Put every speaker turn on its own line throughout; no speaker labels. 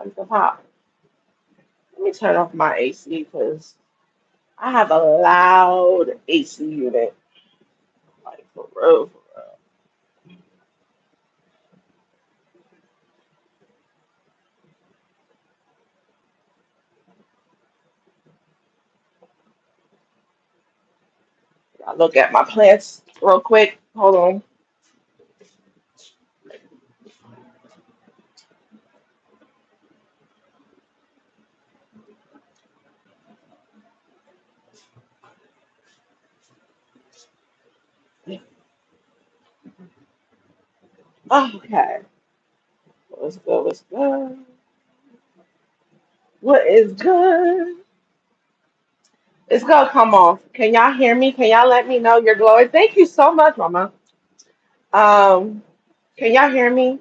Like the pop. Let me turn off my AC because I have a loud AC unit. Like for real, for real. I look at my plants real quick. Hold on. Okay. What's good? What's good? What is good? It's gonna come off. Can y'all hear me? Can y'all let me know you're glowing? Thank you so much, Mama. Um, can y'all hear me?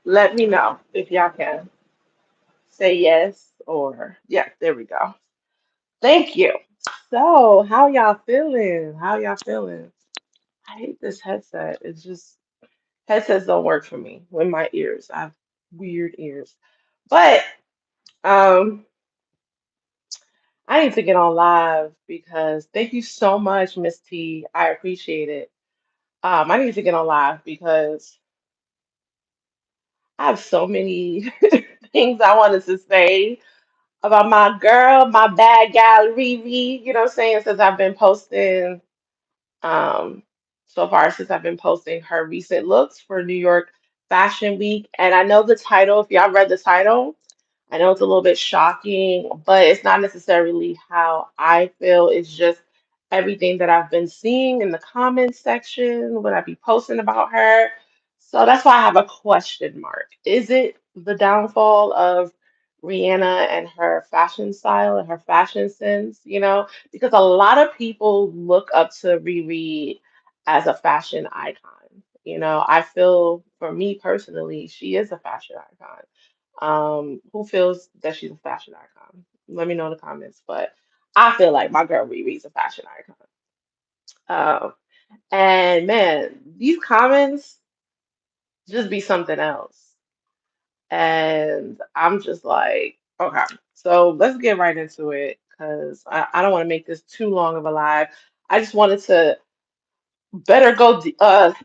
Let me know if y'all can. Say yes or yeah, there we go. Thank you. So, how y'all feeling? How y'all feeling? I hate this headset. It's just headsets don't work for me with my ears. I have weird ears. But um I need to get on live because thank you so much, Miss T. I appreciate it. I need to get on live because I have so many things I wanted to say about my girl, my bad gal Riri, you know what I'm saying? Since I've been posting, so far since I've been posting her recent looks for New York Fashion Week. And I know the title, if y'all read the title, I know it's a little bit shocking, but it's not necessarily how I feel. It's just everything that I've been seeing in the comments section when I be posting about her. So that's why I have a question mark. Is it the downfall of Rihanna and her fashion style and her fashion sense? Because a lot of people look up to Riri as a fashion icon. I feel for me personally, she is a fashion icon. Who feels that she's a fashion icon? Let me know in the comments. But I feel like my girl Riri's a fashion icon. Um, and man, these comments just be something else. And I'm just like, okay, so let's get right into it because I don't want to make this too long of a live. I just wanted to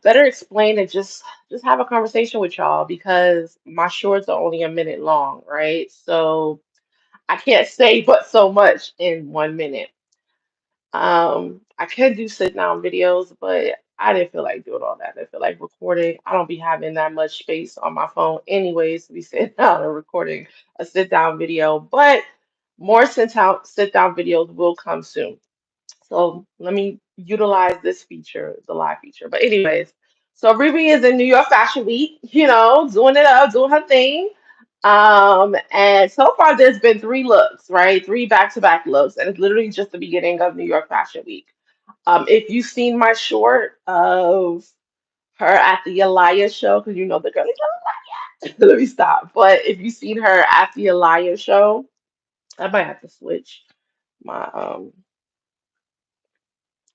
better explain and just have a conversation with y'all because my shorts are only a minute long, right? So I can't say but so much in 1 minute. I could do sit down videos, but I didn't feel like doing all that. I didn't feel like recording. I don't be having that much space on my phone anyways to be sitting down and recording a sit down video. But more sit down videos will come soon. So let me utilize this feature, the live feature. But anyways, so Ruby is in New York Fashion Week, doing it up, doing her thing. And so far there's been three looks, right? Three back-to-back looks, and it's literally just the beginning of New York Fashion Week. If you've seen my short of her at the Elias show, because you know the girl, let me stop. But if you've seen her at the Elias show, I might have to switch my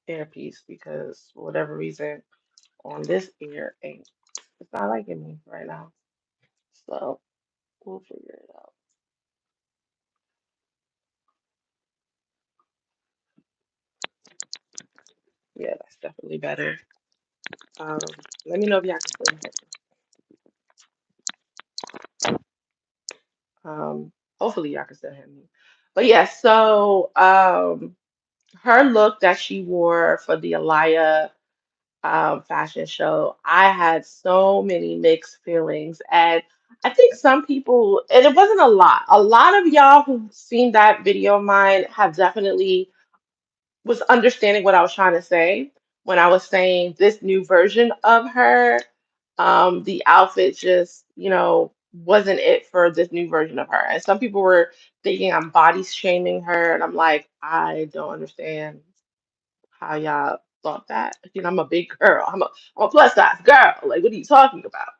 earpiece because for whatever reason on this ear ain't it's not liking me right now. So we'll figure it out. Yeah, that's definitely better. Um, let me know if y'all can still hear me. Hopefully y'all can still hear me. But yeah, so her look that she wore for the Alaya fashion show, I had so many mixed feelings. And I think some people, and it wasn't a lot of y'all who've seen that video of mine have definitely was understanding what I was trying to say when I was saying this new version of her. The outfit just, wasn't it for this new version of her. And some people were thinking I'm body shaming her, and I'm like, I don't understand how y'all thought that. I'm a big girl. I'm a plus size girl. Like, what are you talking about?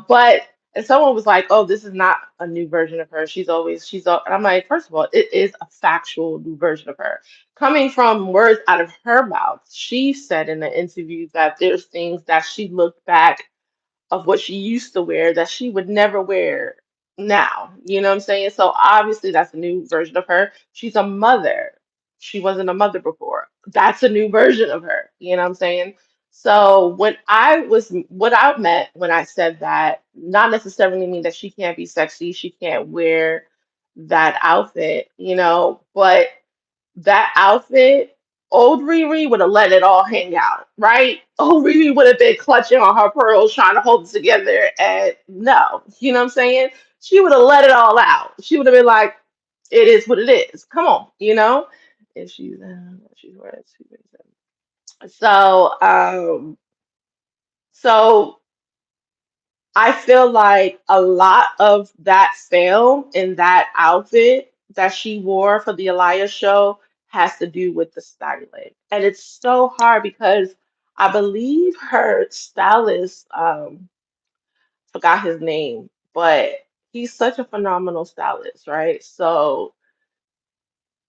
But and someone was like, "Oh, this is not a new version of her. And I'm like, first of all, it is a factual new version of her. Coming from words out of her mouth, she said in the interview that there's things that she looked back of what she used to wear that she would never wear now. You know what I'm saying? So obviously that's a new version of her. She's a mother. She wasn't a mother before. That's a new version of her. You know what I'm saying? So what I meant when I said that, not necessarily mean that she can't be sexy, she can't wear that outfit, but that outfit, old Riri would have let it all hang out, right? Old Riri would have been clutching on her pearls, trying to hold it together, and no, you know what I'm saying? She would have let it all out. She would have been like, "It is what it is. Come on, you know." And she's wearing two. So, so I feel like a lot of that film and that outfit that she wore for the Elias show has to do with the styling. And it's so hard because I believe her stylist, forgot his name, but he's such a phenomenal stylist, right? So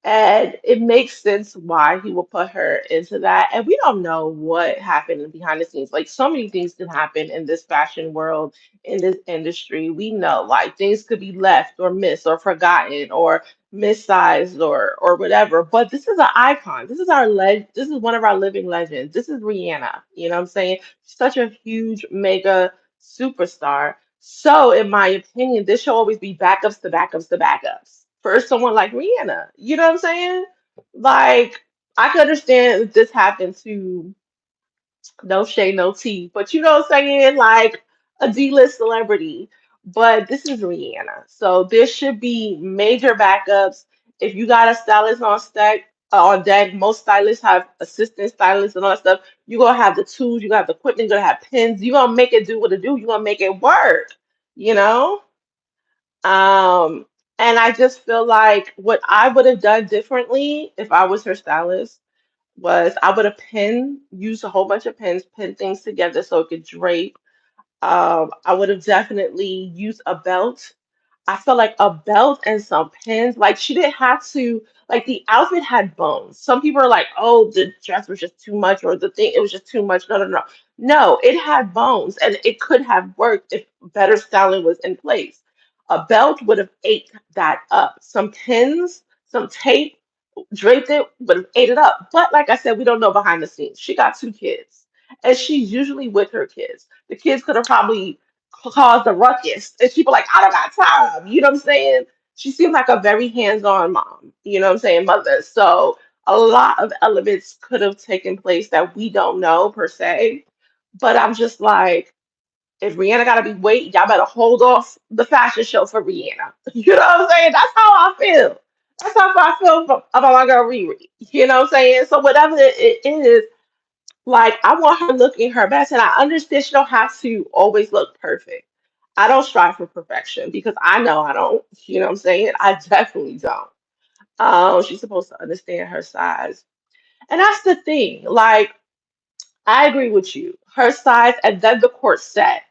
and it makes sense why he will put her into that. And we don't know what happened behind the scenes. Like so many things can happen in this fashion world, in this industry. We know like things could be left or missed or forgotten or missized or whatever. But this is an icon. This is one of our living legends. This is Rihanna. You know what I'm saying? Such a huge mega superstar. So, in my opinion, this should always be backups to backups to backups for someone like Rihanna. You know what I'm saying? Like, I could understand if this happened to no shade, no tea, but you know what I'm saying? Like a D-list celebrity. But this is Rihanna. So, there should be major backups. If you got a stylist on deck, most stylists have assistant stylists and all that stuff. You're gonna have the tools, you got the equipment, you're gonna have pins, you're gonna make it do what it do, you're gonna make it work, you know? Um, and I just feel like what I would have done differently if I was her stylist was I would have used a whole bunch of pins, pin things together so it could drape. I would have definitely used a belt. I felt like a belt and some pins. Like she didn't have to. Like the outfit had bones. Some people are like, "Oh, the dress was just too much," or the thing it was just too much. No, no, no, no. It had bones, and it could have worked if better styling was in place. A belt would have ate that up. Some pins, some tape draped it, but it ate it up. But like I said, we don't know behind the scenes. She got two kids, and she's usually with her kids. The kids could have probably caused a ruckus, and she'd be like, "I don't got time." You know what I'm saying? She seemed like a very hands-on mom. You know what I'm saying, mother. So a lot of elements could have taken place that we don't know per se. But I'm just like, if Rihanna gotta be waiting, y'all better hold off the fashion show for Rihanna. You know what I'm saying? That's how I feel. That's how I feel about my girl Riri. You know what I'm saying? So whatever it is, like I want her looking her best, and I understand she don't have to always look perfect. I don't strive for perfection because I know I don't. You know what I'm saying? I definitely don't. She's supposed to understand her size, and that's the thing. Like I agree with you. Her size and then the corset.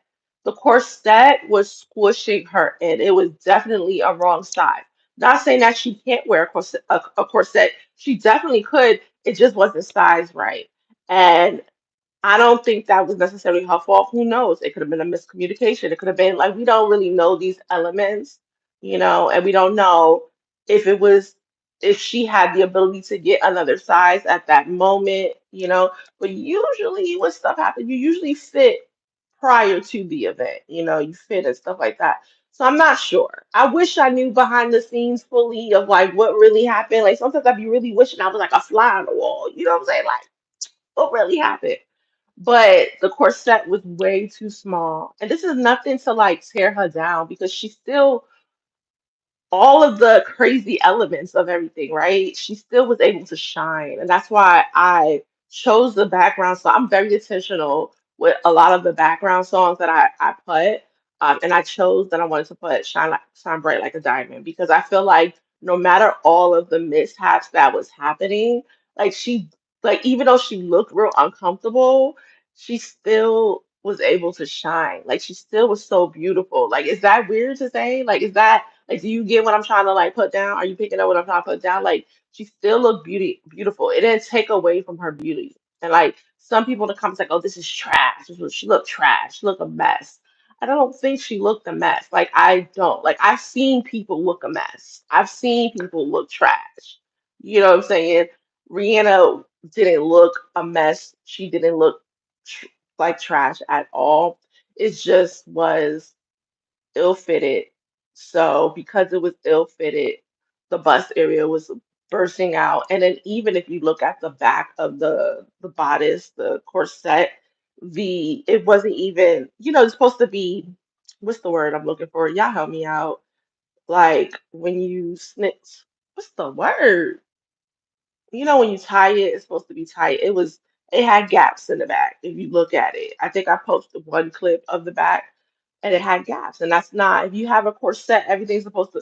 The corset was squishing her in. It was definitely a wrong size. Not saying that she can't wear a corset. She definitely could. It just wasn't sized right. And I don't think that was necessarily her fault. Who knows? It could have been a miscommunication. It could have been like we don't really know these elements, and we don't know if it was if she had the ability to get another size at that moment. But usually when stuff happens, you usually fit prior to the event, you fit and stuff like that. So I'm not sure. I wish I knew behind the scenes fully of like what really happened. Like sometimes I'd be really wishing I was like a fly on the wall. You know what I'm saying? Like what really happened? But the corset was way too small. And this is nothing to like tear her down because she still all of the crazy elements of everything, right? She still was able to shine. And that's why I chose the background. So I'm very intentional with a lot of the background songs that I put. And I chose that I wanted to put Shine Bright Like a Diamond because I feel like no matter all of the mishaps that was happening, like like even though she looked real uncomfortable, she still was able to shine. Like she still was so beautiful. Like, is that weird to say? Like, is that like, do you get what I'm trying to like put down? Are you picking up what I'm trying to put down? Like, she still looked beautiful. It didn't take away from her beauty. And like some people in the comments like, oh, this is trash. She looked trash. She looked a mess. I don't think she looked a mess. Like I don't. Like I've seen people look a mess. I've seen people look trash. You know what I'm saying? Rihanna didn't look a mess. She didn't look tr like trash at all. It just was ill-fitted. So because it was ill-fitted, the bust area was bursting out. And then even if you look at the back of the bodice, the corset, the it wasn't even, it's supposed to be, what's the word I'm looking for? Y'all help me out. Like when you snip, what's the word? When you tie it, it's supposed to be tight. It had gaps in the back if you look at it. I think I posted one clip of the back and it had gaps. And that's not, if you have a corset, everything's supposed to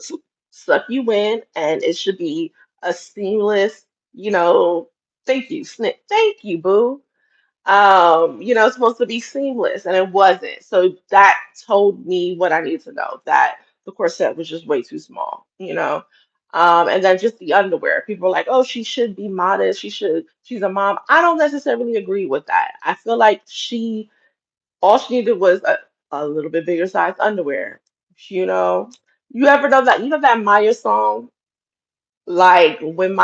suck you in and it should be a seamless, you know, thank you, snip, thank you, boo. It's supposed to be seamless and it wasn't. So that told me what I needed to know, that the corset was just way too small. And then just the underwear. People are like, oh, she should be modest. She's a mom. I don't necessarily agree with that. I feel like all she needed was a little bit bigger size underwear. You know, you ever know that, that Maya song? Like when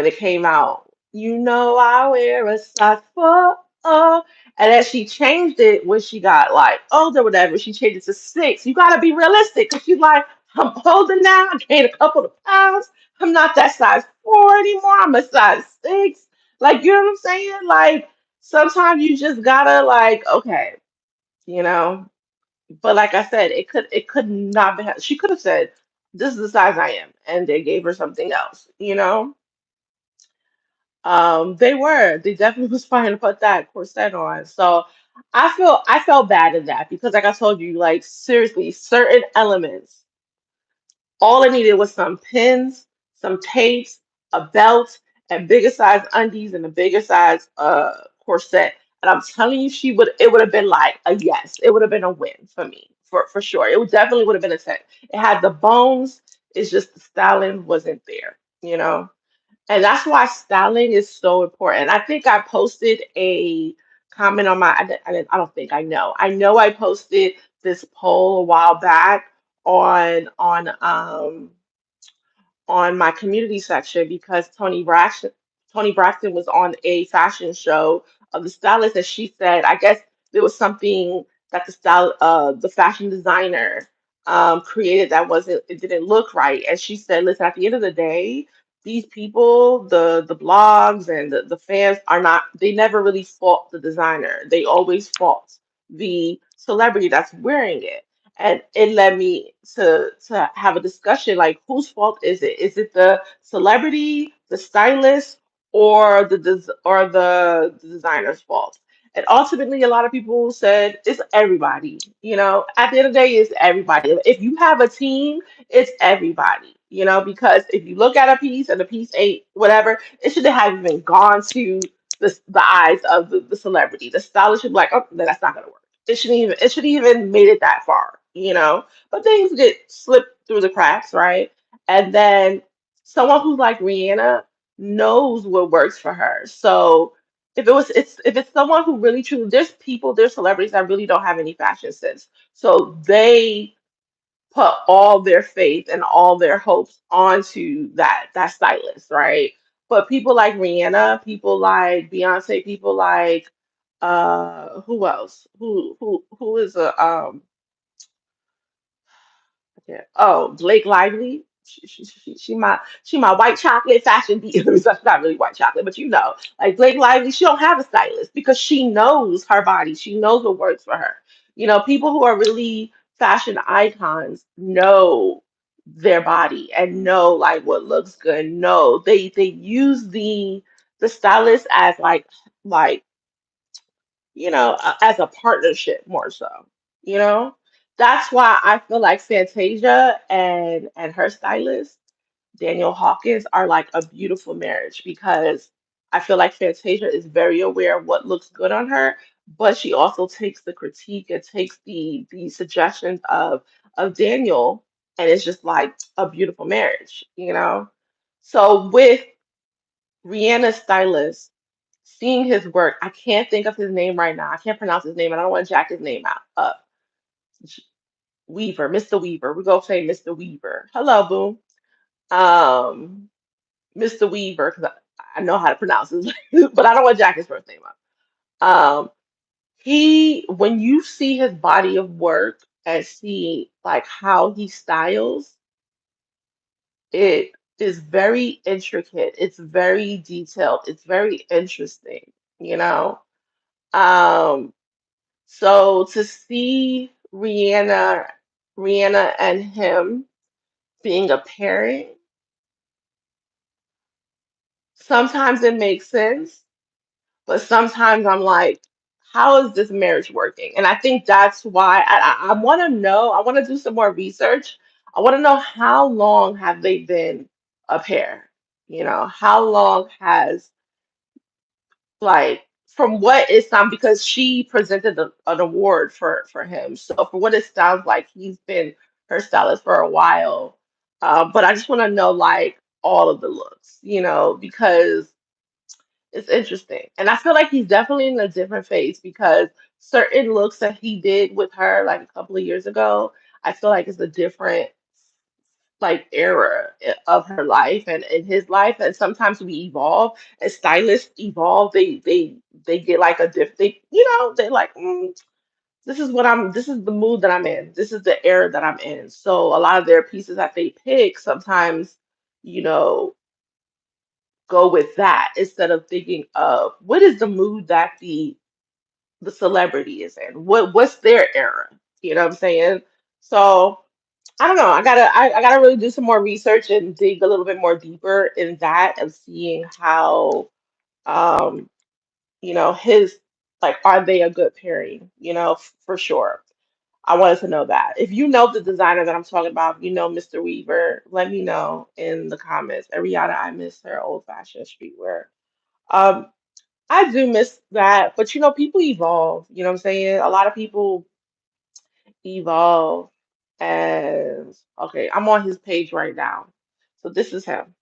it came out. I wear a size 4. Oh. And then she changed it when she got like older, or whatever. She changed it to 6. You gotta be realistic because she's like, I'm older now. I gained a couple of pounds. I'm not that size 4 anymore. I'm a size 6. Like, you know what I'm saying? Like, sometimes you just gotta like, okay, you know. But like I said, it could not be. She could have said, "This is the size I am," and they gave her something else. They definitely was trying to put that corset on. So I felt bad in that because like I told you, like seriously, certain elements, all I needed was some pins, some tapes, a belt, and bigger size undies and a bigger size corset. And I'm telling you, it would have been like a yes. It would have been a win for me, for sure. It would definitely would have been a 10. It had the bones, it's just the styling wasn't there. And that's why styling is so important. I think I posted a comment on my, I don't think I know. I know I posted this poll a while back on my community section because Tony Braxton was on a fashion show of the stylist, and she said, I guess there was something that the fashion designer created that wasn't, it didn't look right. And she said, listen, at the end of the day, these people, the blogs and the fans are not, they never really fault the designer. They always fault the celebrity that's wearing it. And it led me to have a discussion like, whose fault is it? Is it the celebrity, the stylist, or the designer's fault? And ultimately, a lot of people said it's everybody. At the end of the day, it's everybody. If you have a team, it's everybody. Because if you look at a piece and the piece ain't whatever, it should have even gone to the eyes of the celebrity. The stylist should be like, oh, no, that's not gonna work. It shouldn't even made it that far. But things get slipped through the cracks, right? And then someone who's like Rihanna knows what works for her. So if it's someone who really truly, there's celebrities that really don't have any fashion sense. So they put all their faith and all their hopes onto that stylist, right? But people like Rihanna, people like Beyonce, people like who else? Who is a yeah. Oh, Blake Lively. She my white chocolate fashion diva. That's not really white chocolate, but like Blake Lively, she don't have a stylist because she knows her body. She knows what works for her. People who are really fashion icons know their body and know like what looks good. No, they use the stylist as like as a partnership more so. You know, that's why I feel like Fantasia and her stylist, Daniel Hawkins, are like a beautiful marriage because I feel like Fantasia is very aware of what looks good on her, but she also takes the critique and takes the suggestions of Daniel, and it's just like a beautiful marriage. So with Rihanna's stylist, seeing his work. I can't think of his name right now. I can't pronounce his name, and I don't want to jack his name out up. Weaver, Mr. Weaver. We're gonna say Mr. Weaver. Hello, boom. Um, Mr. Weaver, because I know how to pronounce his, but I don't want to jack his first name up. When you see his body of work and see like how he styles, it is very intricate. It's very detailed. It's very interesting, you know? Um, so to see Rihanna and him being a pairing, sometimes it makes sense, but sometimes I'm like, how is this marriage working? And I think that's why I want to know, I want to do some more research. I want to know how long have they been a pair? You know, how long has like from what it sounds because she presented an award for him. So for what it sounds like, he's been her stylist for a while. But I just want to know like all of the looks, you know, because it's interesting. And I feel like he's definitely in a different phase because certain looks that he did with her like a couple of years ago, I feel like it's a different like era of her life and in his life. And sometimes we evolve as stylists evolve. They get like a they they like this is the mood that I'm in. This is the era that I'm in. So a lot of their pieces that they pick sometimes, you know, go with that instead of thinking of what is the mood that the celebrity is in. What's their era? You know what I'm saying? So I don't know. I gotta really do some more research and dig a little bit more deeper in that and seeing how um his like are they a good pairing? You know, for sure. I wanted to know that. If you know the designer that I'm talking about, if you know Mr. Weaver, let me know in the comments. Ariana, I miss her old fashioned streetwear. Um, I do miss that, but people evolve. You know what I'm saying? A lot of people evolve. And okay, I'm on his page right now. So this is him,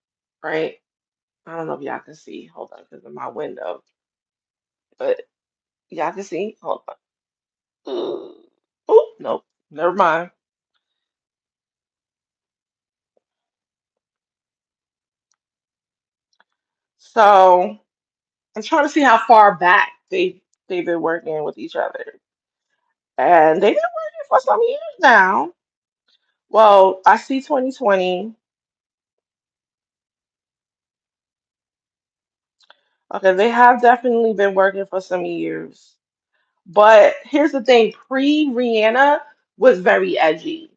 right? I don't know if y'all can see. Hold on, because of my window. But y'all can see. Hold on. Oh, nope. Never mind. So I'm trying to see how far back they've been working with each other. And they've been working for some years now. Well, I see 2020. Okay, they have definitely been working for some years. But here's the thing, pre-Rihanna was very edgy.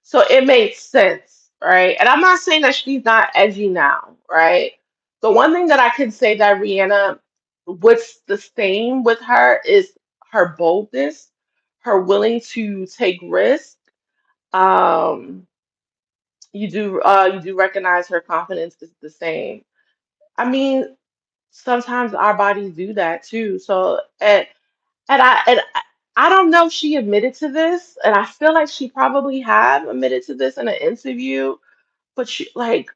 So it made sense, right? And I'm not saying that she's not edgy now, right? The one thing that I can say that Rihanna, what's the same with her is her boldness, her willing to take risks. Um, you do recognize her confidence is the same. I mean, sometimes our bodies do that too. So and I don't know if she admitted to this, and I feel like she probably have admitted to this in an interview, but she like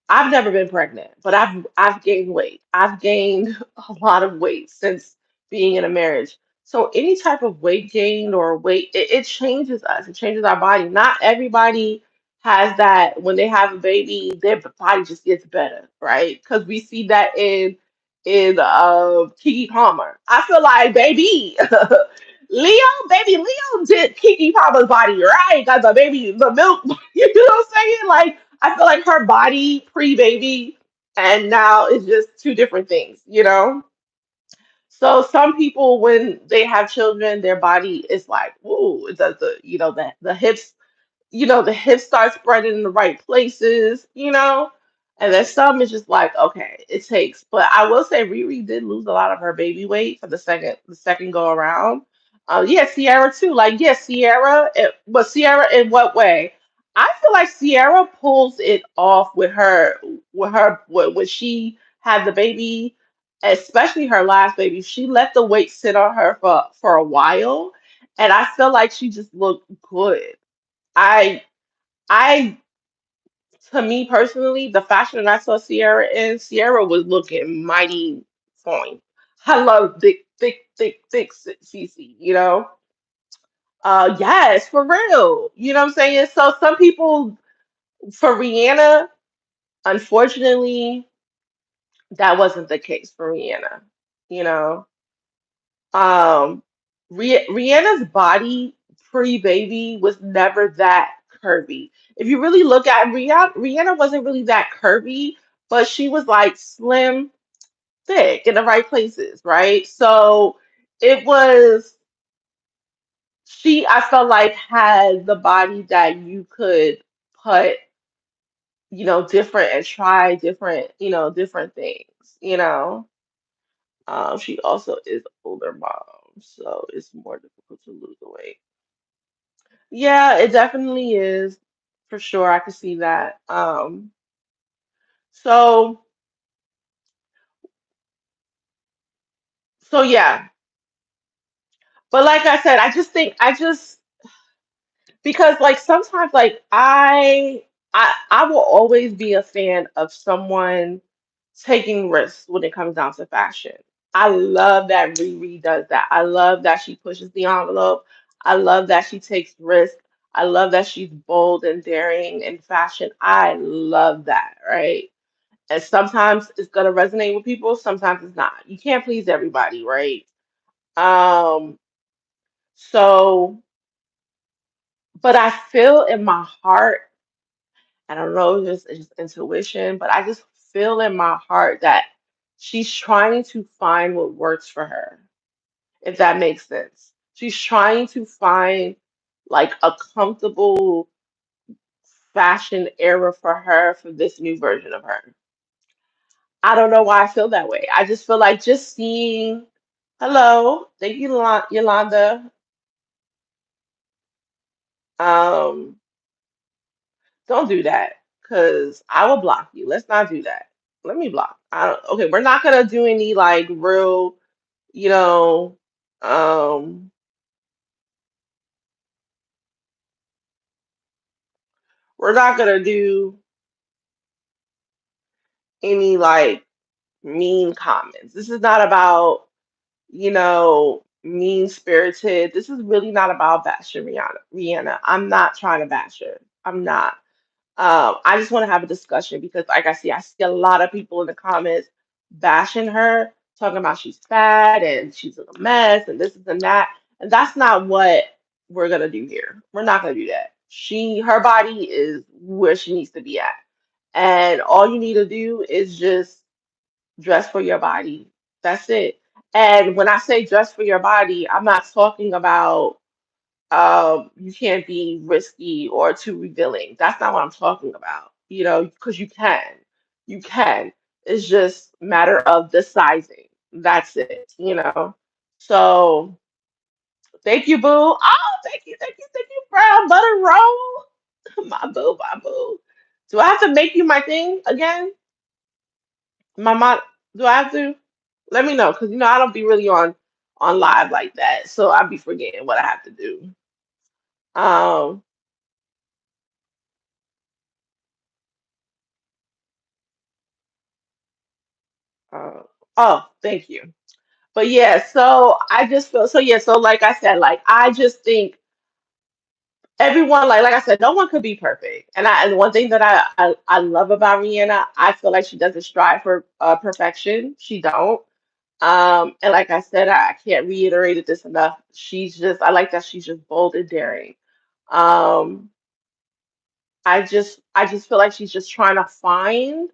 I've never been pregnant, but I've gained weight. I've gained a lot of weight since being in a marriage. So any type of weight gain or weight, it changes us. It changes our body. Not everybody has that when they have a baby, their body just gets better, right? Because we see that in Kiki Palmer. I feel like baby Leo did Kiki Palmer's body right. Got the baby the milk. You know what I'm saying? Like I feel like her body pre-baby and now is just two different things, you know? So some people when they have children, their body is like, ooh, it does the hips the hips start spreading in the right places, and then some is just like, okay, it takes. But I will say Riri did lose a lot of her baby weight for the second go around. Yeah, Sierra too. Like, yeah, but Sierra in what way? I feel like Sierra pulls it off when she had the baby, especially her last baby. She let the weight sit on her for a while, and I feel like she just looked good. I I to me personally, the fashion that I saw Sierra in, Sierra was looking mighty. fine. I love thick, thick, thick, thick CC, you know? Yes, for real. You know what I'm saying? So some people, for Rihanna, unfortunately, that wasn't the case for Rihanna. You know, um, Rihanna's body pre-baby was never that curvy. If you really look at Rihanna wasn't really that curvy, but she was like slim, thick in the right places, right? So it was I felt like had the body that you could put, different and try different, different things, you know. She also is older mom, so it's more difficult to lose the weight. Yeah, it definitely is for sure. I can see that. So so yeah. But like I said, I just because like sometimes like I will always be a fan of someone taking risks when it comes down to fashion. I love that Riri does that. I love that she pushes the envelope. I love that she takes risks. I love that she's bold and daring in fashion. I love that, right? And sometimes it's gonna resonate with people, sometimes it's not. You can't please everybody, right? Um, so but I feel in my heart, I don't know, it's just intuition, but I just feel in my heart that she's trying to find what works for her, if that makes sense. She's trying to find like a comfortable fashion era for her for this new version of her. I don't know why I feel that way. I just feel like just seeing, hello, thank you, Yolanda. Um, don't do that because I will block you. Let's not do that. Let me block. I don't, okay, we're not gonna do any like real, you know, um, we're not gonna do any like mean comments. This is not about, mean spirited. This is really not about bashing Rihanna. Rihanna. I'm not trying to bash her. I'm not. I just want to have a discussion because, like I see a lot of people in the comments bashing her, talking about she's fat and she's a mess and this and that. And that's not what we're gonna do here. We're not gonna do that. Her body is where she needs to be at, and all you need to do is just dress for your body. That's it. And when I say dress for your body, I'm not talking about you can't be risky or too revealing. That's not what I'm talking about. Because you can. You can. It's just a matter of the sizing. That's it. So thank you, boo. Oh, thank you, brown butter roll. My boo, my boo. Do I have to make you my thing again? My mom, do I have to? Let me know, because I don't be really on live like that, so I be forgetting what I have to do. Um, uh, oh, thank you. But yeah, so I just feel so yeah, so like I said, like I just think everyone like I said, no one could be perfect. And one thing that I love about Rihanna, I feel like she doesn't strive for perfection. She don't. And like I said, I can't reiterate it this enough. I like that she's just bold and daring. Um, I just feel like she's just trying to find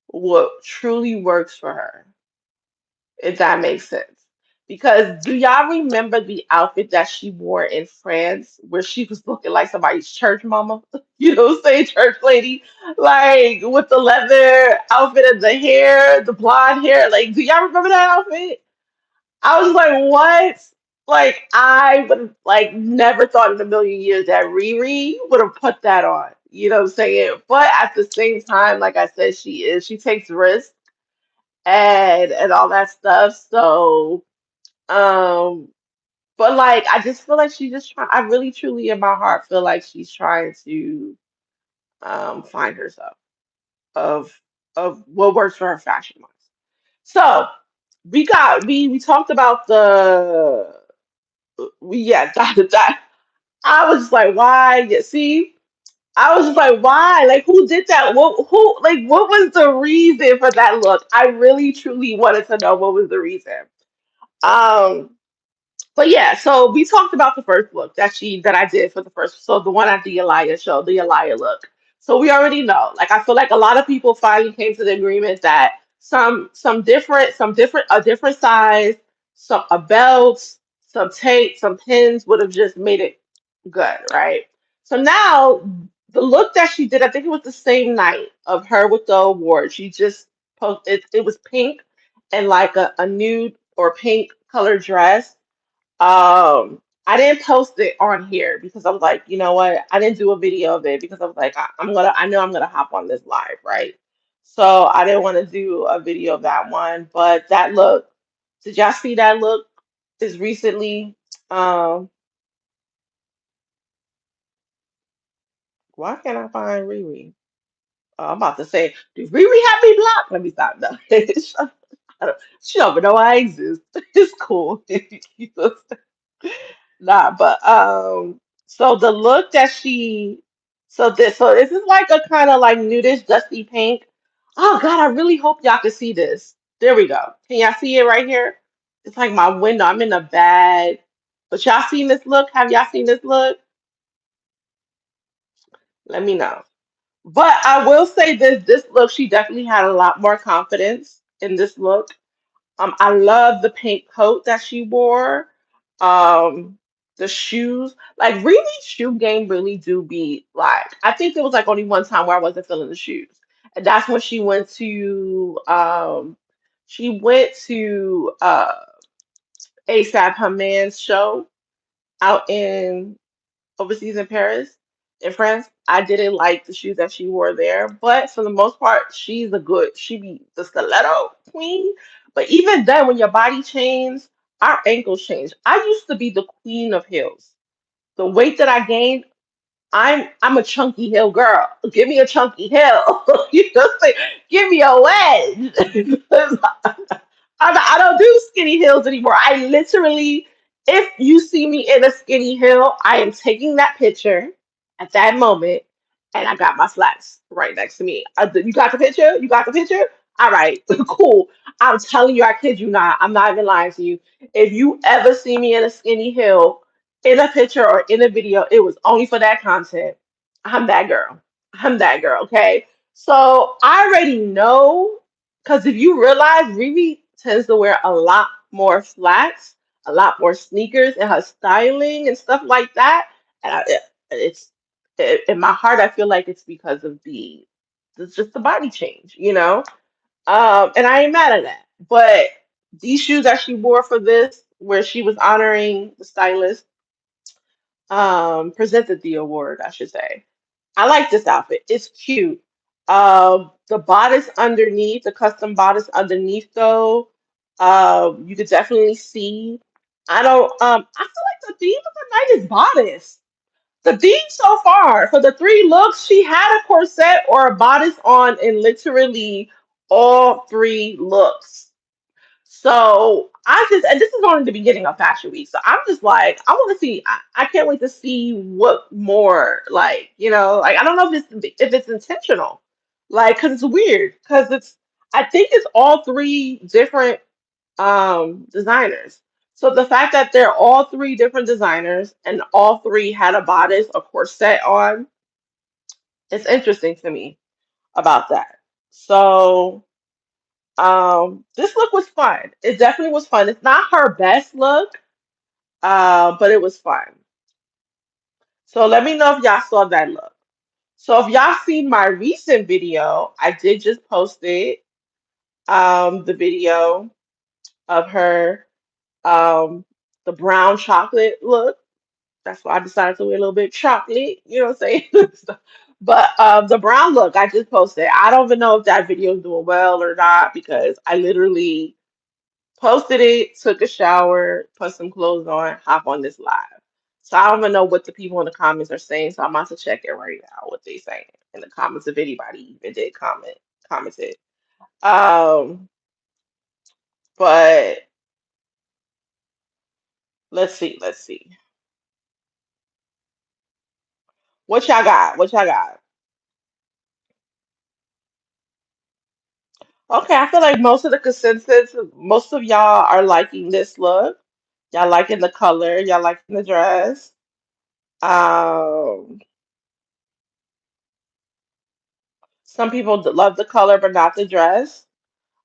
what truly works for her, if that makes sense. Because do y'all remember the outfit that she wore in France where she was looking like somebody's church mama? You know what I'm saying? Church lady. Like with the leather outfit and the hair, the blonde hair. Like, do y'all remember that outfit? I was like, what? Like, I would have like never thought in a million years that Riri would have put that on. You know what I'm saying? But at the same time, like I said, she takes risks and all that stuff. So, um, but like I just feel like she just try I really truly in my heart feel like she's trying to find herself of what works for her fashion wise. So we talked about yeah, that I was just like, why? Yeah, see, I was just like, why? Like, who did that? What was the reason for that look? I really, truly wanted to know what was the reason. Um, but yeah, so we talked about the first look that I did for the first, so the one at the Elia show, the Elia look. So we already know. Like, I feel like a lot of people finally came to the agreement that a different size, some a belt, some tape, some pins would have just made it good, right? So now the look that she did, I think it was the same night of her with the award. She just posted it was pink and like a nude or pink color dress. I didn't post it on here because I was like, you know what? I didn't do a video of it because I was like, I know I'm gonna hop on this live, right? So I didn't want to do a video of that one. But that look, did y'all see that look? Is recently, um, why can't I find Riri? I'm about to say, do Riri have me blocked? Let me stop. No, she don't even know I exist. It's cool. Nah, but so the look that she so this is like a kind of like nudish dusty pink. Oh God, I really hope y'all can see this. There we go. Can y'all see it right here? It's like my window. I'm in a bad. But y'all seen this look? Have y'all seen this look? Let me know. But I will say this look, she definitely had a lot more confidence in this look. I love the pink coat that she wore. The shoes, like Riri's shoe game really do be like. I think there was like only one time where I wasn't feeling the shoes, and that's when she went to ASAP her man's show out in overseas in Paris, in France. I didn't like the shoes that she wore there, but for the most part, she be the stiletto queen. But even then, when your body changes, our ankles change. I used to be the queen of heels. The weight that I gained, I'm a chunky heel girl. Give me a chunky heel. You know, say, give me a wedge. I don't do skinny heels anymore. I literally, if you see me in a skinny heel, I am taking that picture at that moment, and I got my flats right next to me. You got the picture? You got the picture? All right, cool. I'm telling you, I kid you not. I'm not even lying to you. If you ever see me in a skinny heel, in a picture or in a video, it was only for that content. I'm that girl. I'm that girl, okay? So I already know because if you realize Riri tends to wear a lot more flats, a lot more sneakers in her styling and stuff like that. And it's in my heart, I feel like it's because of it's just the body change, you know? And I ain't mad at that. But these shoes that she wore for this, where she was honoring the stylist, presented the award, I should say. I like this outfit. It's cute. The bodice underneath, the custom bodice underneath though, you could definitely see. I don't I feel like the theme of the night is bodice. The theme so far for the three looks, she had a corset or a bodice on in literally all three looks. So and this is only the beginning of Fashion Week. So I'm just like, I want to see. I can't wait to see what more, like, like I don't know if it's intentional, like, because it's weird. Because I think it's all three different designers. So the fact that they're all three different designers and all three had a bodice, a corset on, it's interesting to me about that. So. This look was fun. It definitely was fun. It's not her best look, but it was fun. So let me know if y'all saw that look. So if y'all seen my recent video, I did just post it. The video of her, um, the brown chocolate look. That's why I decided to wear a little bit chocolate. You know what I'm saying? But the brown look I just posted. I don't even know if that video is doing well or not because I literally posted it, took a shower, put some clothes on, hop on this live. So I don't even know what the people in the comments are saying. So I'm about to check it right now, what they saying in the comments if anybody even did commented. Um, But let's see, let's see. What y'all got? What y'all got? Okay, I feel like most of the consensus, most of y'all are liking this look. Y'all liking the color. Y'all liking the dress. Um, some people love the color but not the dress.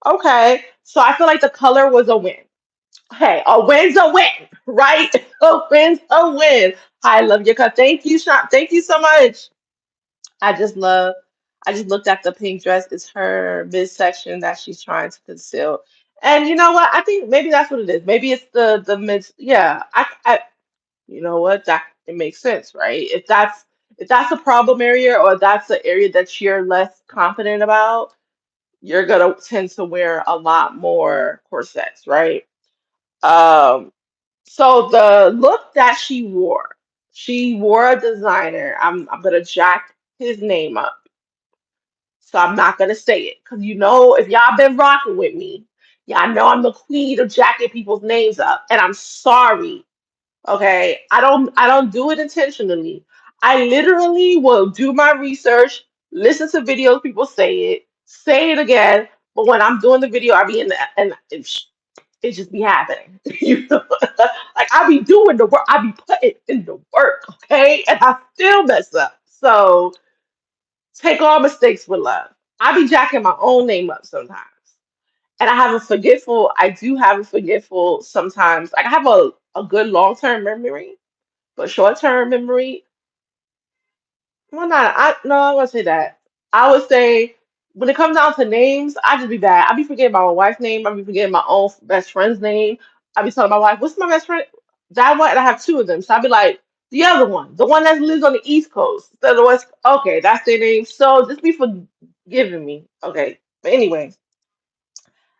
Okay, so I feel like the color was a win. Hey, a win's a win, right? A win's a win. I love your cut. Thank you, Sean. Thank you so much. I just love. I just looked at the pink dress. It's her midsection that she's trying to conceal. And you know what? I think maybe that's what it is. Maybe it's the mid. Yeah, you know what? That it makes sense, right? If that's a problem area or that's the area that you're less confident about, you're gonna tend to wear a lot more corsets, right? Um, so the look that she wore a designer. I'm gonna jack his name up, so I'm not gonna say it because you know if y'all been rocking with me, y'all know I'm the queen of jacking people's names up, and I'm sorry. Okay, I don't do it intentionally. I literally will do my research, listen to videos, people say it again. But when I'm doing the video, I be in the and it just be happening. You know, like I be doing the work, I be putting in the work, okay, and I still mess up. So take all mistakes with love. I be jacking my own name up sometimes. And I do have a forgetful sometimes. Like I have a good long-term memory, but short-term memory, well, not I no, I wouldn't say that. I would say when it comes down to names, I just be bad. I be forgetting my own wife's name. I be forgetting my own best friend's name. I be telling my wife, "What's my best friend?" That one, and I have two of them. So I be like, the other one, the one that lives on the East Coast, instead of the West. Okay, that's their name. So just be forgiving me. Okay, but anyway,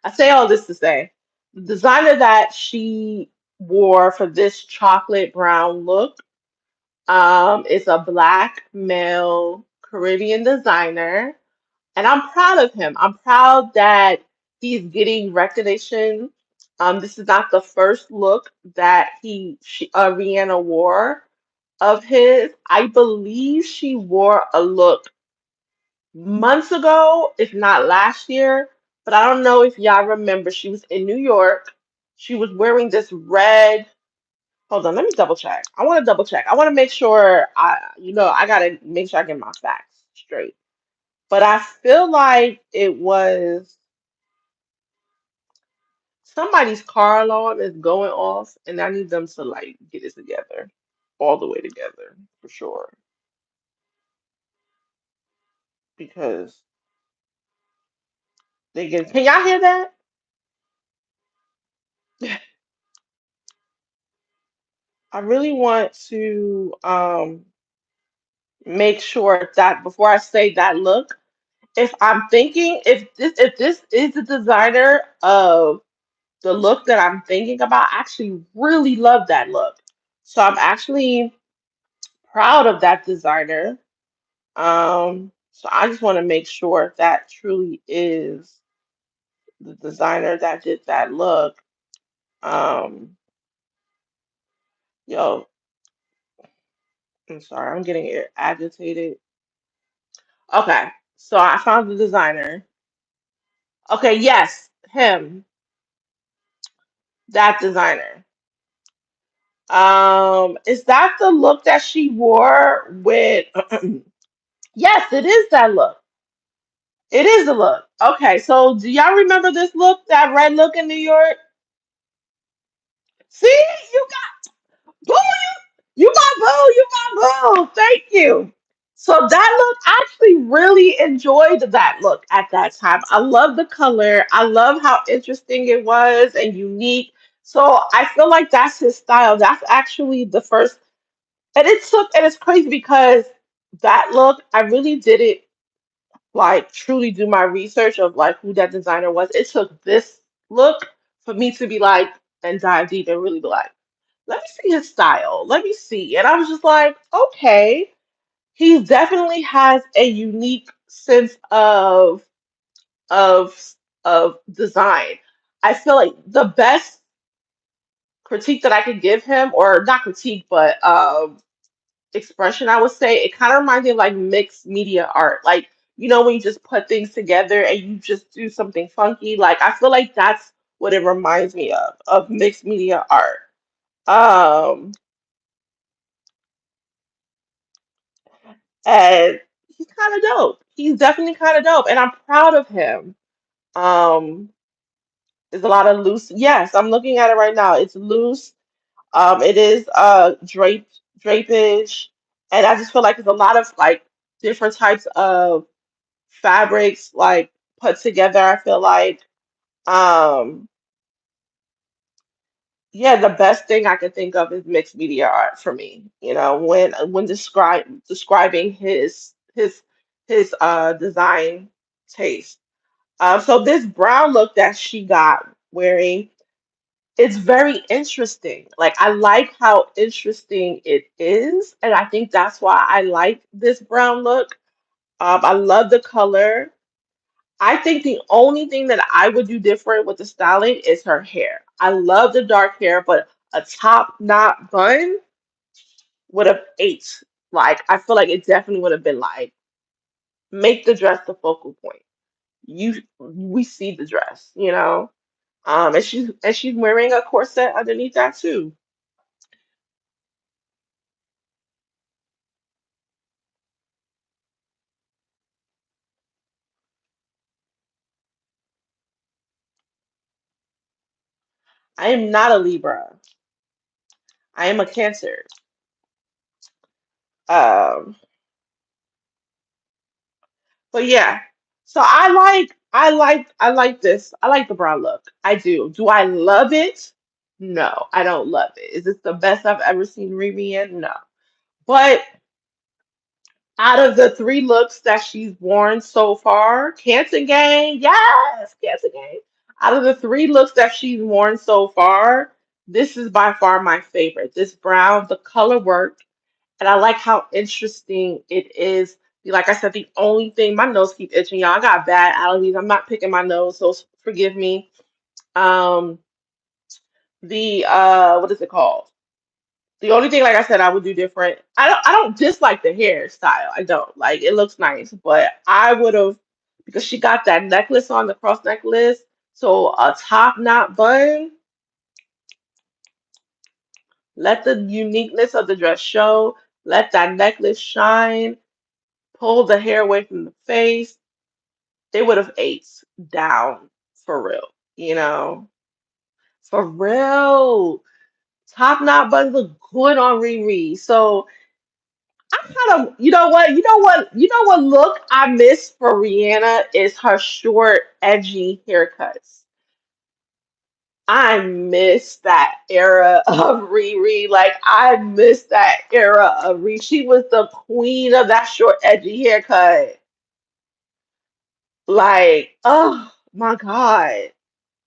I say all this to say, the designer that she wore for this chocolate brown look. It's a black male Caribbean designer, and I'm proud of him. I'm proud that he's getting recognition. This is not the first look that Rihanna wore of his. I believe she wore a look months ago, if not last year, but I don't know if y'all remember. She was in New York. She was wearing this red. Hold on, let me double check. I want to double check. I want to make sure I gotta make sure I get my facts straight. But I feel like it was somebody's car alarm is going off, and I need them to like get it together, all the way together for sure. Because they get. Can y'all hear that? I really want to make sure that before I say that look, if I'm thinking if this is the designer of the look that I'm thinking about, I actually really love that look. So I'm actually proud of that designer. So I just want to make sure if that truly is the designer that did that look. Um, yo, I'm sorry, I'm getting agitated. Okay, so I found the designer. Okay, yes, him, that designer. Is that the look that she wore with? Yes, it is that look. It is the look. Okay, so do y'all remember this look, that red look in New York? See, you got boo, you my boo, you my boo. Thank you. So that look, I actually really enjoyed that look at that time. I love the color. I love how interesting it was and unique. So I feel like that's his style. That's actually the first, and it's crazy because that look, I really did it like truly do my research of like who that designer was. It took this look for me to be like and dive deep and really be like, let me see his style. Let me see. And I was just like, okay, he definitely has a unique sense of of design. I feel like the best critique that I could give him, or not critique, but expression, I would say, it kind of reminds me of like mixed media art. Like, when you just put things together and you just do something funky. Like, I feel like that's what it reminds me of mixed media art. Um, and he's kind of dope. He's definitely kind of dope, and I'm proud of him. Um, there's a lot of loose. Yes, I'm looking at it right now. It's loose. It is drapage, and I just feel like there's a lot of like different types of fabrics like put together. I feel like um yeah, the best thing I can think of is mixed media art for me. When describing his design taste. So this brown look that she got wearing, it's very interesting. Like, I like how interesting it is, and I think that's why I like this brown look. I love the color. I think the only thing that I would do different with the styling is her hair. I love the dark hair, but a top knot bun would have ate. Like, I feel like it definitely would have been like, make the dress the focal point. We see the dress. And she's wearing a corset underneath that too. I am not a Libra. I am a Cancer. Um, but yeah. So I like this. I like the brown look. I do. Do I love it? No, I don't love it. Is this the best I've ever seen Riri in? No. But out of the three looks that she's worn so far, Cancer Gang, yes, Cancer Gang. Out of the three looks that she's worn so far, this is by far my favorite. This brown, the color work, and I like how interesting it is. Like I said, the only thing, my nose keep itching, y'all. I got bad allergies. I'm not picking my nose, so forgive me. Um, the what is it called? The only thing, like I said, I would do different. I don't dislike the hairstyle. I don't. Like, it looks nice, but I would have, because she got that necklace on, the cross necklace. So a top knot bun, let the uniqueness of the dress show. Let that necklace shine. Pull the hair away from the face. They would have ate down for real. You know, for real. Top knot buns look good on Riri. So I kind of, you know what look I miss for Rihanna is her short, edgy haircuts. I miss that era of Riri. Like, I miss that era of Riri. She was the queen of that short, edgy haircut. Like, oh my God.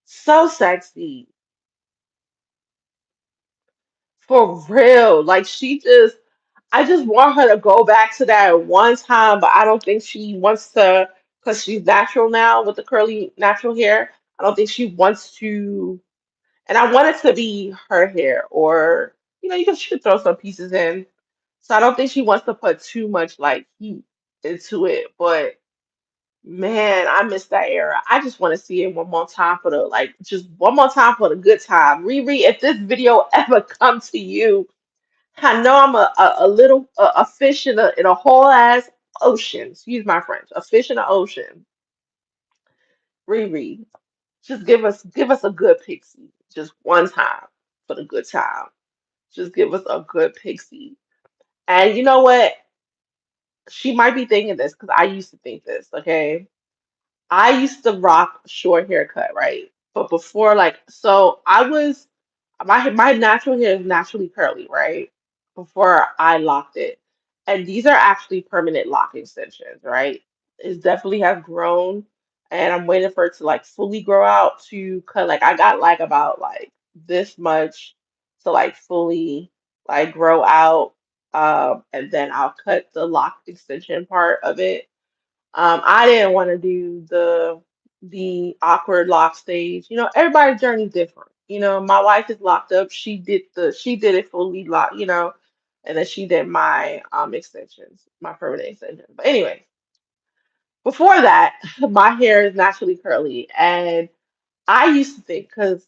So sexy. For real. Like, I just want her to go back to that one time, but I don't think she wants to, because she's natural now with the curly natural hair. I don't think she wants to, and I want it to be her hair, or she could throw some pieces in. So I don't think she wants to put too much like heat into it. But man, I miss that era. I just want to see it one more time for the, like, just one more time for the good time. Riri, if this video ever comes to you, I know I'm a little a fish in a whole ass ocean. Excuse my French. A fish in an ocean. Riri, just give us a good pixie, just one time for the good time. Just give us a good pixie. And you know what? She might be thinking this because I used to think this. Okay, I used to rock short haircut, right? But before, like, so I was, my natural hair is naturally curly, right? Before I locked it. And these are actually permanent lock extensions, right? It definitely has grown, and I'm waiting for it to like fully grow out to cut. Like, I got like about like this much to like fully like grow out. And then I'll cut the lock extension part of it. I didn't want to do the the awkward lock stage. Everybody's journey different. My wife is locked up. She did it fully locked, and then she did my extensions, my permanent extensions. But anyway, before that, my hair is naturally curly, and I used to think because,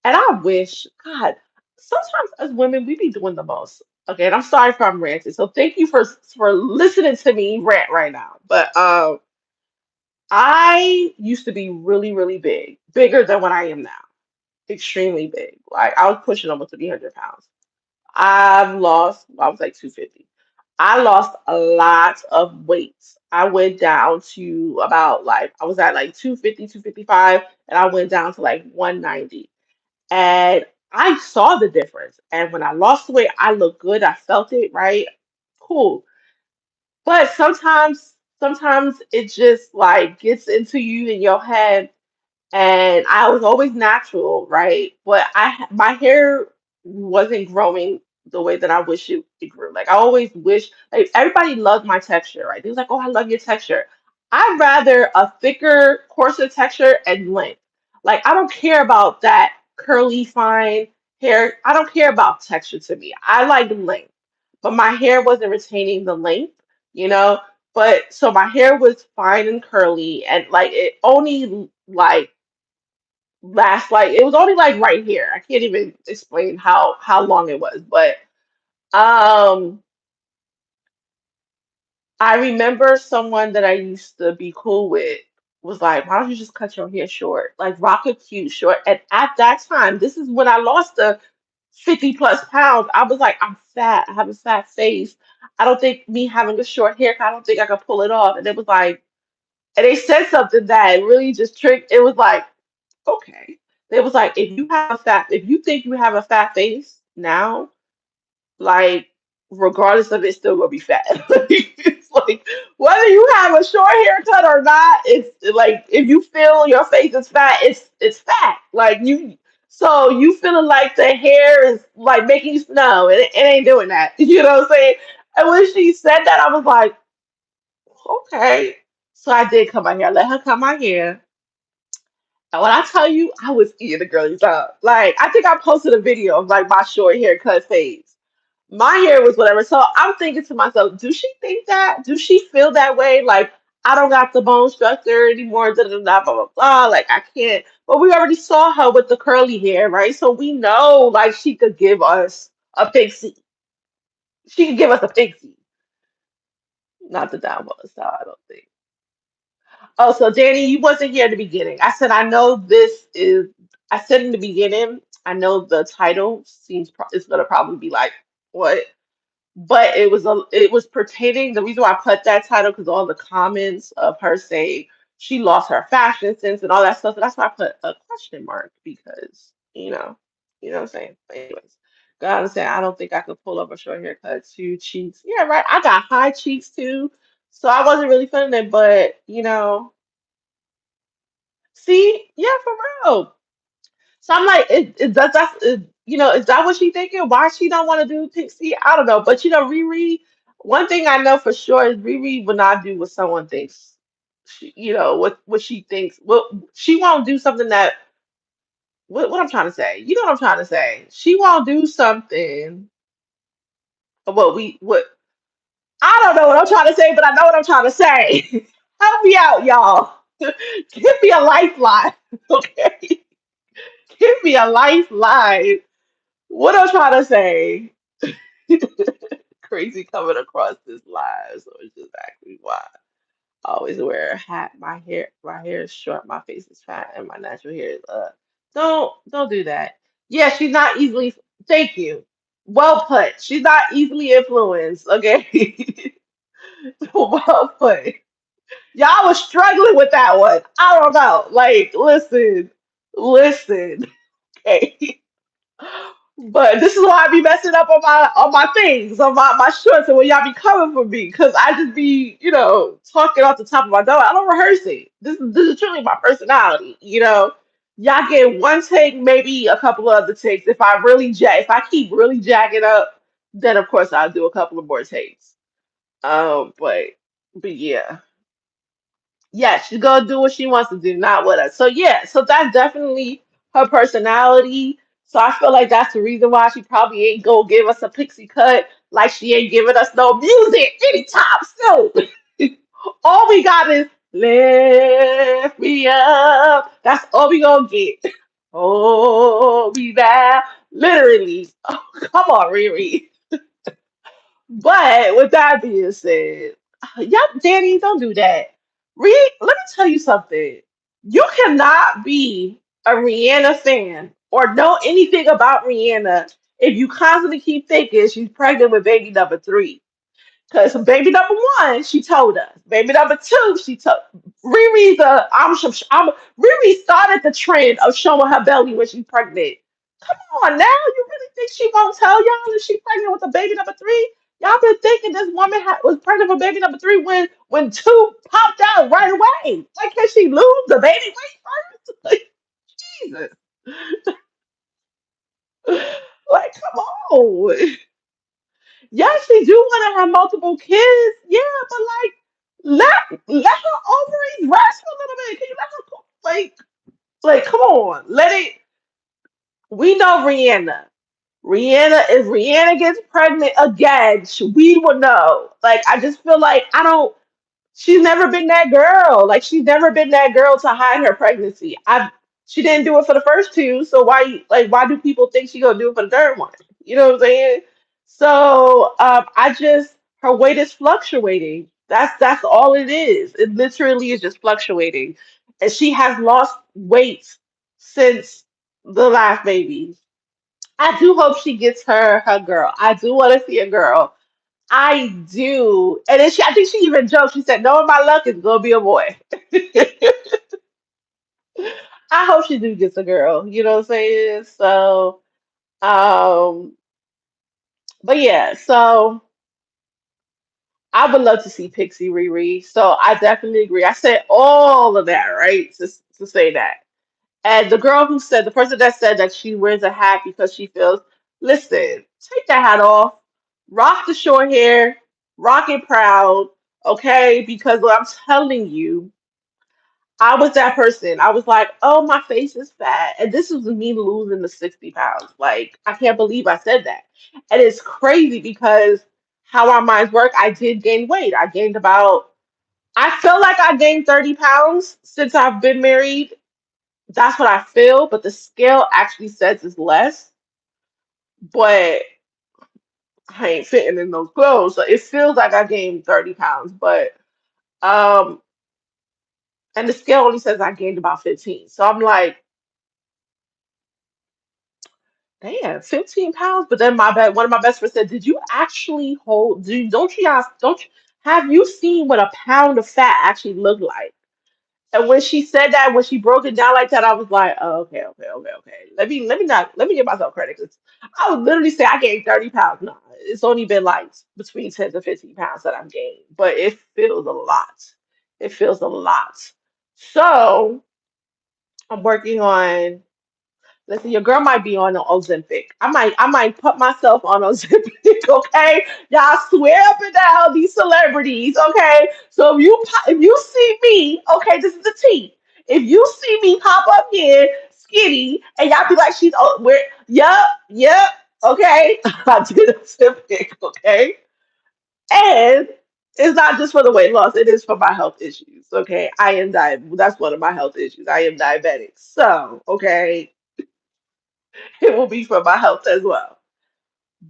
and I wish, God, sometimes as women we be doing the most. Okay, and I'm sorry if I'm ranting. So thank you for listening to me rant right now. But I used to be really, really big, bigger than what I am now. Extremely big. Like I was pushing almost 300 pounds. I was like 250. I lost a lot of weight. I went down to about like, I was at like 250, 255, and I went down to like 190. And I saw the difference. And when I lost the weight, I looked good. I felt it, right? Cool. But sometimes it just like gets into you in your head, and I was always natural, right? But my hair wasn't growing the way that I wish it grew. Like I always wish, like everybody loved my texture, right? They was like, "Oh, I love your texture." I'd rather a thicker, coarser texture and length. Like I don't care about that curly, fine hair. I don't care about texture to me. I like length, but my hair wasn't retaining the length, you know. But so my hair was fine and curly, and like it only like last like it was only like right here. I can't even explain how long it was, but um I remember someone that I used to be cool with was like, "Why don't you just cut your hair short? Like rock a cute short." And at that time, this is when I lost the 50 plus pounds. I was like, "I'm fat. I have a fat face. I don't think me having a short haircut, I don't think I could pull it off." And it was like, and they said something that really just tricked. It was like, okay. It was like if you think you have a fat face now, like regardless of it, still gonna be fat. It's like whether you have a short haircut or not, it's like if you feel your face is fat, it's fat. Like so you feeling like the hair is like making you no, it ain't doing that. You know what I'm saying? And when she said that, I was like, okay. So I did cut my hair. Let her cut my hair. And when I tell you, I was eating the girlies up. Like, I think I posted a video of like my short haircut phase. My hair was whatever. So I'm thinking to myself, do she think that? Do she feel that way? Like, I don't got the bone structure anymore, da da da, blah, blah, blah. Like, I can't. But we already saw her with the curly hair, right? So we know, like, she could give us a pixie. She could give us a pixie. Not the download style, I don't think. Oh, so Danny, you wasn't here at the beginning. I said I know this is. I said in the beginning, I know the title it's gonna probably be like what, but it was pertaining. The reason why I put that title because all the comments of her saying she lost her fashion sense and all that stuff. So that's why I put a question mark because what I'm saying. But anyways, God, I'm saying I don't think I could pull up a short haircut, two cheeks. Yeah, right. I got high cheeks too, so I wasn't really feeling it, but see, yeah, for real. So I'm like, is that what she thinking? Why she don't want to do Pixie? I don't know. But Riri, one thing I know for sure is Riri will not do what someone thinks. What she thinks. What she won't do something that what I'm trying to say. You know what I'm trying to say. She won't do something. What I don't know what I'm trying to say, but I know what I'm trying to say. Help me out, y'all. Give me a lifeline, okay? Give me a lifeline. What I'm trying to say, crazy coming across this live, so it's just actually why I always wear a hat. My hair is short, my face is fat, and my natural hair is Don't do that. Yeah, she's not easily. Thank you. Well put. She's not easily influenced. Okay. Well put. Y'all was struggling with that one. I don't know. Like, listen. Okay. But this is why I be messing up on my things, on my shorts, and when y'all be coming for me, because I just be, talking off the top of my dome. I don't rehearse it. This is truly my personality, Y'all get one take, maybe a couple of other takes. If I keep really jacking up, then of course I'll do a couple of more takes. But yeah. Yeah, she's gonna do what she wants to do, not with us. So yeah, so that's definitely her personality. So I feel like that's the reason why she probably ain't gonna give us a pixie cut, like she ain't giving us no music anytime soon. All we got is lift me up. That's all we gonna get. Oh, be there. Literally. Oh, come on, Riri. But with that being said, yup, Danny, don't do that. Let me tell you something. You cannot be a Rihanna fan or know anything about Rihanna if you constantly keep thinking she's pregnant with baby number three. Because baby number one, she told us. Baby number two, she told Riri's Riri started the trend of showing her belly when she's pregnant. Come on now, you really think she won't tell y'all that she's pregnant with a baby number three? Y'all been thinking this woman was pregnant with baby number three when two popped out right away. Like, can she lose the baby weight first? Like, Jesus. Like, come on. Yes, she do want to have multiple kids. Yeah, but like, let her ovaries rest a little bit. Can you let her like come on, let it. We know Rihanna. If Rihanna gets pregnant again, we will know. Like, I just feel like I don't. She's never been that girl. Like, she's never been that girl to hide her pregnancy. She didn't do it for the first two, so why do people think she gonna do it for the third one? You know what I'm saying? So I just her weight is fluctuating. That's all it is. It literally is just fluctuating, and she has lost weight since the last baby. I do hope she gets her girl. I do want to see a girl. I do. And then I think she even joked. She said, "Knowing my luck, it's gonna be a boy." I hope she do gets a girl. You know what I'm saying? So, um, but yeah. So I would love to see Pixie Riri. So I definitely agree. I said all of that right to say that. And the person that said that she wears a hat because she feels, listen, take that hat off, rock the short hair, rock it proud, okay? Because what I'm telling you, I was that person. I was like, oh, my face is fat. And this was me losing the 60 pounds. Like, I can't believe I said that. And it's crazy because how our minds work, I did gain weight. I feel like I gained 30 pounds since I've been married. That's what I feel, but the scale actually says it's less, but I ain't fitting in those clothes. So it feels like I gained 30 pounds, but um and the scale only says I gained about 15. So I'm like, damn, 15 pounds. But then one of my best friends said, did you actually don't you guys don't you, have you seen what a pound of fat actually look like? And when she said that, when she broke it down like that, I was like, oh, okay, okay, okay, okay. Let me give myself credit. 'Cause I would literally say I gained 30 pounds. No, it's only been like between 10 to 15 pounds that I've gained, but it feels a lot. It feels a lot. So I'm working on. Listen, your girl might be on the Ozempic. I might put myself on Ozempic, okay? Y'all swear up and down these celebrities, okay? So if you see me, okay, this is the tea. If you see me pop up here skinny and y'all be like, she's where yep, okay. I did Ozempic, okay? And it's not just for the weight loss, it is for my health issues, okay? That's one of my health issues. I am diabetic. So, okay, it will be for my health as well.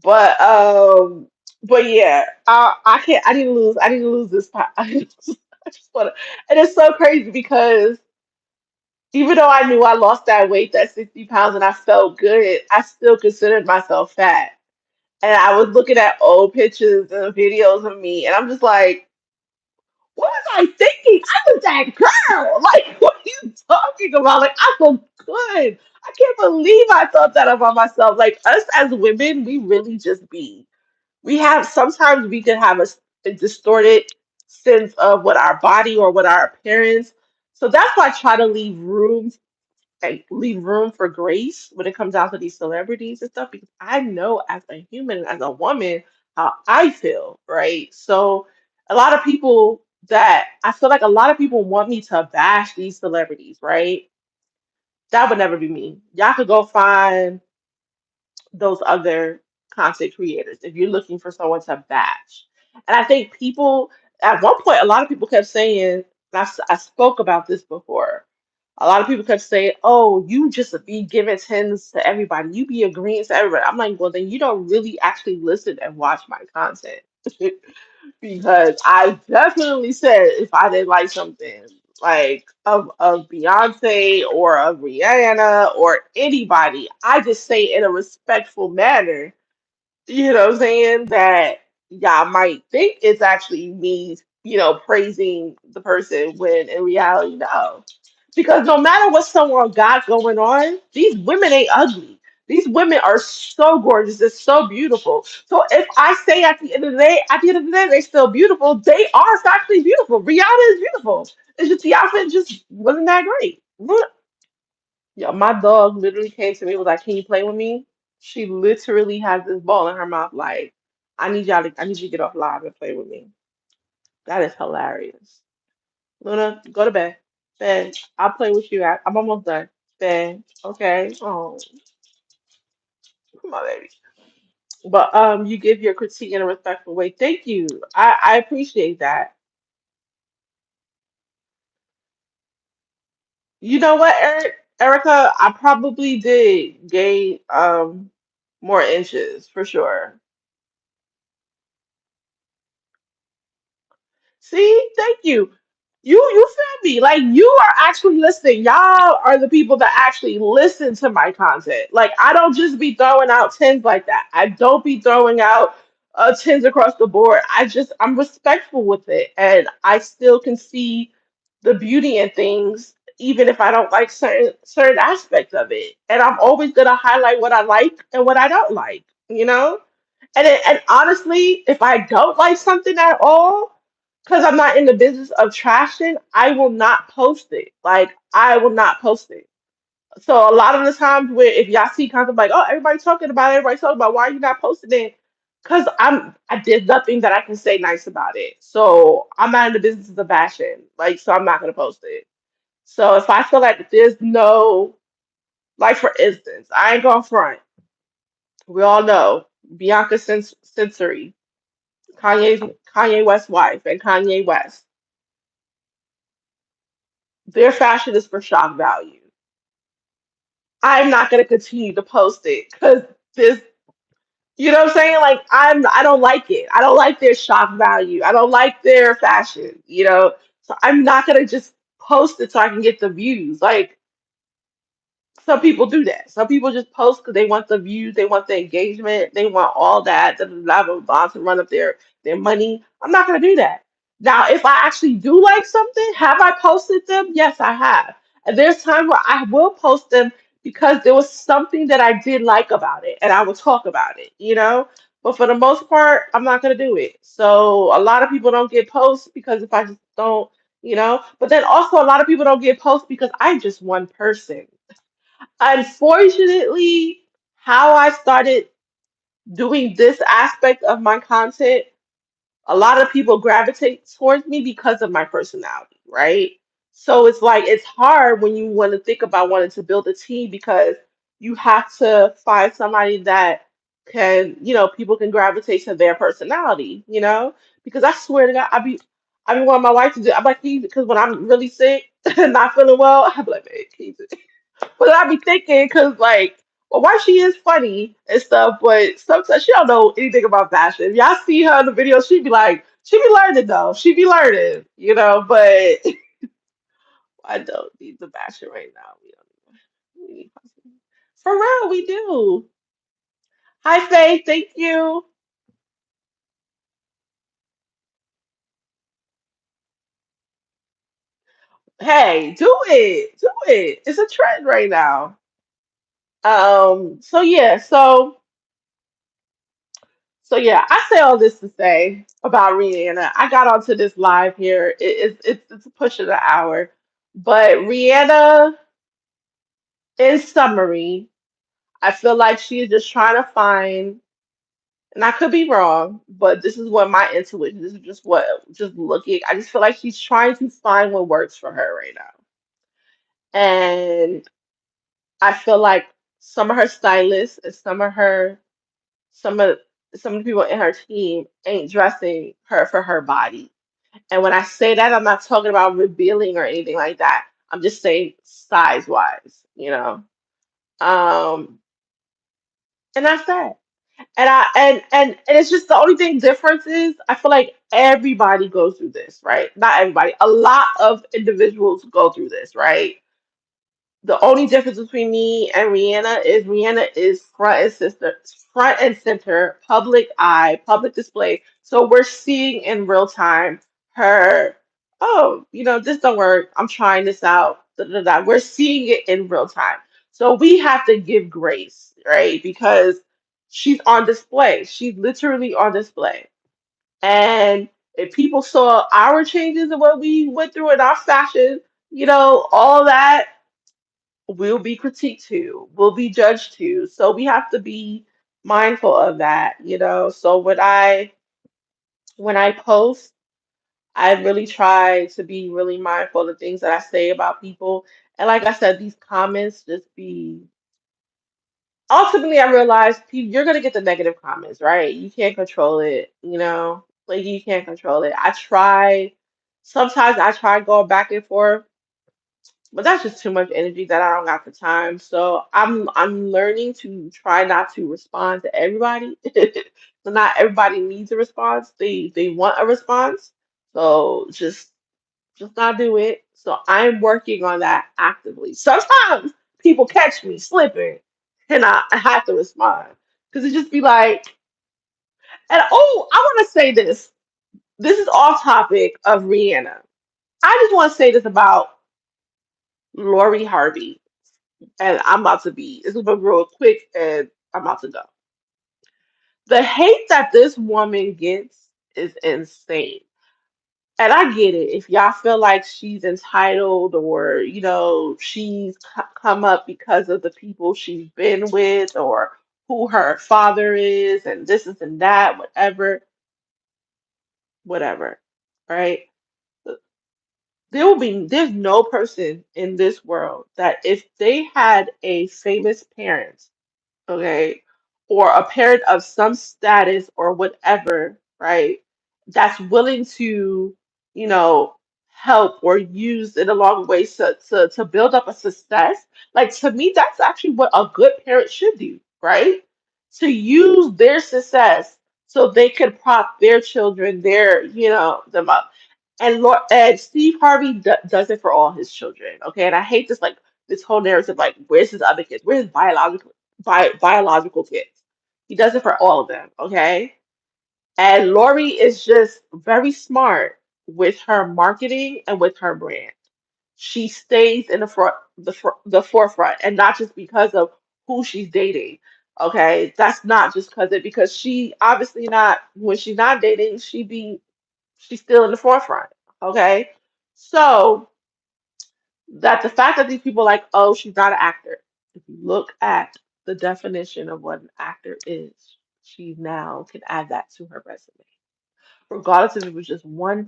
But yeah, I didn't lose this pot. I just wanna and it's so crazy because even though I knew I lost that weight, that 60 pounds, and I felt good, I still considered myself fat. And I was looking at old pictures and videos of me, and I'm just like, what was I thinking? I was that girl. Like, what are you talking about? Like, I feel good. I can't believe I thought that about myself. Like, us as women, we really just be. We have sometimes we can have a distorted sense of what our body or what our appearance. So that's why I try to leave room for grace when it comes down to these celebrities and stuff because I know as a human, as a woman, how I feel, right? So a lot of people that I feel like a lot of people want me to bash these celebrities, right? That would never be me. Y'all could go find those other content creators if you're looking for someone to bash. And I think people, at one point, a lot of people kept saying, and I spoke about this before. A lot of people kept saying, "Oh, you just be giving tens to everybody. You be agreeing to everybody." I'm like, well, then you don't really actually listen and watch my content. Because I definitely said if I didn't like something like of Beyonce or of Rihanna or anybody, I just say it in a respectful manner. You know what I'm saying? That y'all might think it's actually me, praising the person when in reality, no. Because no matter what someone got going on, these women ain't ugly. These women are so gorgeous. They're so beautiful. So if I say at the end of the day, they're still beautiful, they are factually beautiful. Rihanna is beautiful. It's just the outfit just wasn't that great. Yeah, my dog literally came to me and was like, "Can you play with me?" She literally has this ball in her mouth, like, I need you to get off live and play with me. That is hilarious. Luna, go to bed. Bed. I'll play with you. I'm almost done. Bed. Okay. Oh, come on, baby. But you give your critique in a respectful way. Thank you. I appreciate that. You know what, Erica? I probably did gain more inches for sure. See, thank you. You feel me? Like you are actually listening. Y'all are the people that actually listen to my content. Like I don't just be throwing out tens like that. I don't be throwing out tens across the board. I'm respectful with it, and I still can see the beauty in things, even if I don't like certain aspects of it. And I'm always gonna highlight what I like and what I don't like. You know. And honestly, if I don't like something at all, because I'm not in the business of trashing, I will not post it. Like I will not post it. So a lot of the times where if y'all see content like, oh, everybody's talking about, why are you not posting it? Because I did nothing that I can say nice about it. So I'm not in the business of fashion. Like, so I'm not gonna post it. So if I feel like there's no, like for instance, I ain't going front. We all know Bianca Sensory. Kanye West's wife and Kanye West, their fashion is for shock value. I'm not gonna continue to post it because this, you know what I'm saying? Like I don't like it. I don't like their shock value. I don't like their fashion, So I'm not gonna just post it so I can get the views. Like some people do that. Some people just post because they want the views, they want the engagement, they want all that, to run up their money. I'm not gonna do that. Now, if I actually do like something, have I posted them? Yes, I have. And there's times where I will post them because there was something that I did like about it, and I will talk about it. But for the most part, I'm not gonna do it. So a lot of people don't get posts because if I just don't. But then also a lot of people don't get posts because I'm just one person. Unfortunately, how I started doing this aspect of my content, a lot of people gravitate towards me because of my personality, right? So it's like it's hard when you want to think about wanting to build a team because you have to find somebody that people can gravitate to their personality. Because I swear to God, I be wanting my wife to do. I'm like, because when I'm really sick and not feeling well, I be like, babe, can you do but I be thinking, because like, well, why she is funny and stuff, but sometimes she don't know anything about fashion. Y'all see her in the video, she be learning though. She be learning. But I don't need the fashion right now. We need for real, we do. Hi, Faye. Thank you. Hey, do it. Do it. It's a trend right now. So yeah, so I say all this to say about Rihanna. I got onto this live here. It's pushing an hour, but Rihanna, in summary, I feel like she is just trying to find And I could be wrong, but this is what my intuition, this is just what, just looking, I just feel like she's trying to find what works for her right now. And I feel like some of her stylists and some of some of the people in her team ain't dressing her for her body. And when I say that, I'm not talking about revealing or anything like that. I'm just saying size wise, you know. Um, and that's that. And it's just the only thing difference is I feel like everybody goes through this, right? Not everybody. A lot of individuals go through this, right? The only difference between me and Rihanna is front and center, public eye, public display. So we're seeing in real time her, oh, this don't work. I'm trying this out. Da, da, da. We're seeing it in real time. So we have to give grace, right? Because she's on display. She's literally on display. And if people saw our changes and what we went through in our fashion, all that will be critiqued too, will be judged too. So we have to be mindful of that. So when I post, I really try to be really mindful of the things that I say about people. And like I said, these comments just be ultimately I realized you're gonna get the negative comments, right? You can't control it. Like you can't control it. Sometimes I try going back and forth, but that's just too much energy that I don't got the time. So I'm learning to try not to respond to everybody. So not everybody needs a response. They want a response. So just not do it. So I'm working on that actively. Sometimes people catch me slipping and I have to respond. Because it just be like, and oh, I want to say this. This is off topic of Rihanna. I just want to say this about Lori Harvey. And this is gonna be real quick and I'm about to go. The hate that this woman gets is insane. And I get it. If y'all feel like she's entitled or, she's come up because of the people she's been with or who her father is and this is and that, whatever, whatever, right? There's no person in this world that if they had a famous parent, okay, or a parent of some status or whatever, right, that's willing to, you know, help or use it along ways to build up a success. Like to me, that's actually what a good parent should do, right? To use their success so they can prop their children, them up. And Steve Harvey does it for all his children, okay? And I hate this whole narrative, like, where's his other kids? Where's his biological kids? He does it for all of them, okay? And Lori is just very smart with her marketing and with her brand. She stays in the forefront, and not just because of who she's dating. Okay, that's not just because she obviously not when she's not dating, she's still in the forefront. Okay, so that the fact that these people are like, oh, she's not an actor. If you look at the definition of what an actor is, she now can add that to her resume, regardless if it was just one